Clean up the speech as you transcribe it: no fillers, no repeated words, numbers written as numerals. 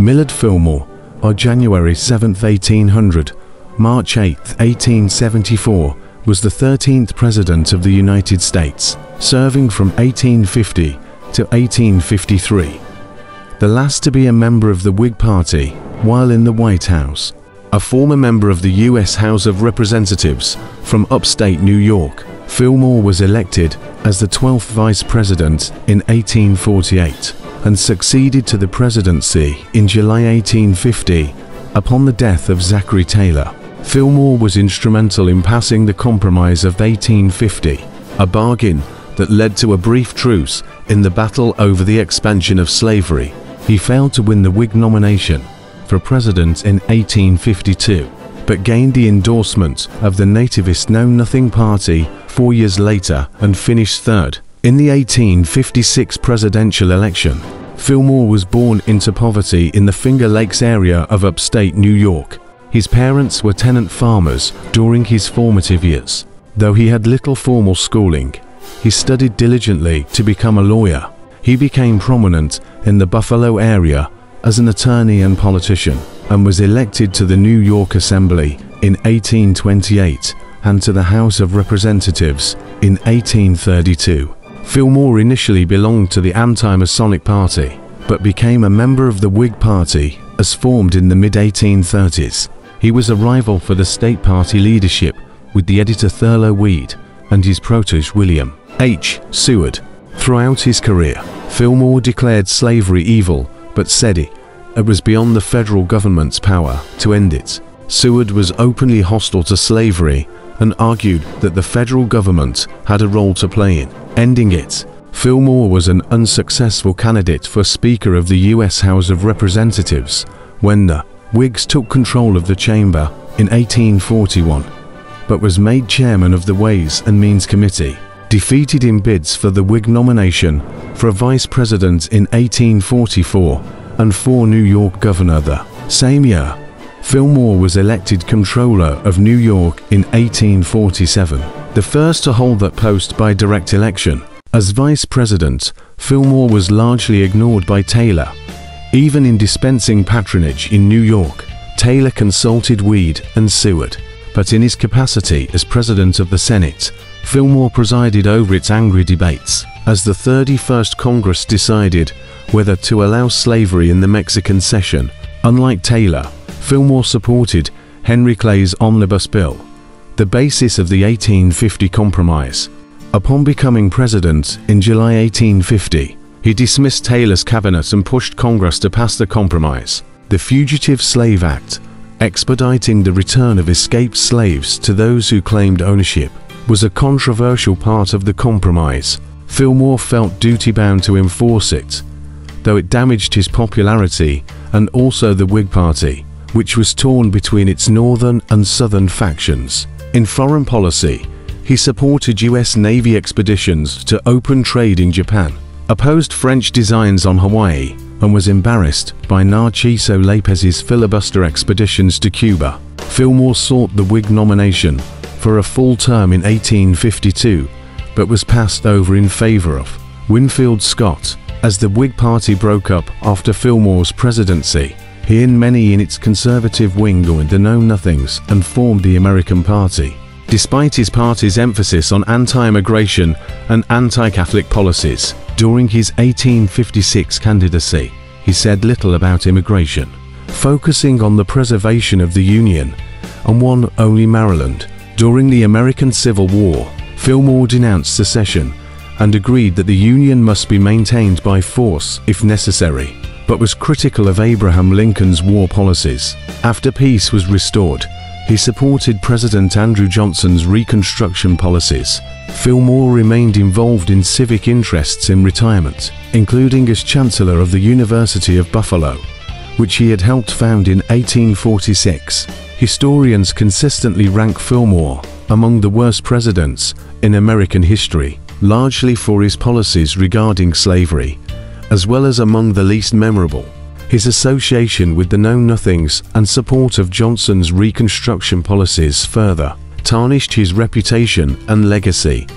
Millard Fillmore, on January 7, 1800, March 8, 1874, was the 13th President of the United States, serving from 1850 to 1853. The last to be a member of the Whig Party while in the White House. A former member of the U.S. House of Representatives from upstate New York, Fillmore was elected as the 12th Vice President in 1848 and succeeded to the presidency in July 1850 upon the death of Zachary Taylor. Fillmore was instrumental in passing the Compromise of 1850, a bargain that led to a brief truce in the battle over the expansion of slavery. He failed to win the Whig nomination for president in 1852, but gained the endorsement of the nativist Know-Nothing Party 4 years later and finished third. In the 1856 presidential election, Fillmore was born into poverty in the Finger Lakes area of upstate New York. His parents were tenant farmers during his formative years. Though he had little formal schooling, he studied diligently to become a lawyer. He became prominent in the Buffalo area as an attorney and politician, and was elected to the New York Assembly in 1828 and to the House of Representatives in 1832. Fillmore initially belonged to the anti-Masonic Party, but became a member of the Whig Party as formed in the mid-1830s. He was a rival for the state party leadership with the editor Thurlow Weed and his protege William H. Seward. Throughout his career, Fillmore declared slavery evil, but said it was beyond the federal government's power to end it. Seward was openly hostile to slavery and argued that the federal government had a role to play in ending it. Fillmore was an unsuccessful candidate for Speaker of the U.S. House of Representatives when the Whigs took control of the chamber in 1841, but was made chairman of the Ways and Means Committee. Defeated in bids for the Whig nomination for a vice president in 1844 and for New York governor the same year, Fillmore was elected Comptroller of New York in 1847, the first to hold that post by direct election. As vice president, Fillmore was largely ignored by Taylor. Even in dispensing patronage in New York, Taylor consulted Weed and Seward, but in his capacity as President of the Senate, Fillmore presided over its angry debates. As the 31st Congress decided whether to allow slavery in the Mexican Cession, unlike Taylor, Fillmore supported Henry Clay's Omnibus Bill, the basis of the 1850 Compromise. Upon becoming president in July 1850, he dismissed Taylor's cabinet and pushed Congress to pass the Compromise, the Fugitive Slave Act, expediting the return of escaped slaves to those who claimed ownership. Was a controversial part of the Compromise. Fillmore felt duty-bound to enforce it, though it damaged his popularity and also the Whig Party, which was torn between its northern and southern factions. In foreign policy, he supported U.S. Navy expeditions to open trade in Japan, opposed French designs on Hawaii, and was embarrassed by Narciso Lépez's filibuster expeditions to Cuba. Fillmore sought the Whig nomination for a full term in 1852, but was passed over in favor of Winfield Scott. As the Whig Party broke up after Fillmore's presidency, he and many in its conservative wing joined the Know-Nothings and formed the American Party. Despite his party's emphasis on anti-immigration and anti-Catholic policies, during his 1856 candidacy, he said little about immigration, focusing on the preservation of the Union and one only Maryland. During the American Civil War, Fillmore denounced secession and agreed that the Union must be maintained by force if necessary, but was critical of Abraham Lincoln's war policies. After peace was restored, he supported President Andrew Johnson's Reconstruction policies. Fillmore remained involved in civic interests in retirement, including as Chancellor of the University of Buffalo, which he had helped found in 1846. Historians consistently rank Fillmore among the worst presidents in American history, largely for his policies regarding slavery, as well as among the least memorable. His association with the Know-Nothings and support of Johnson's Reconstruction policies further tarnished his reputation and legacy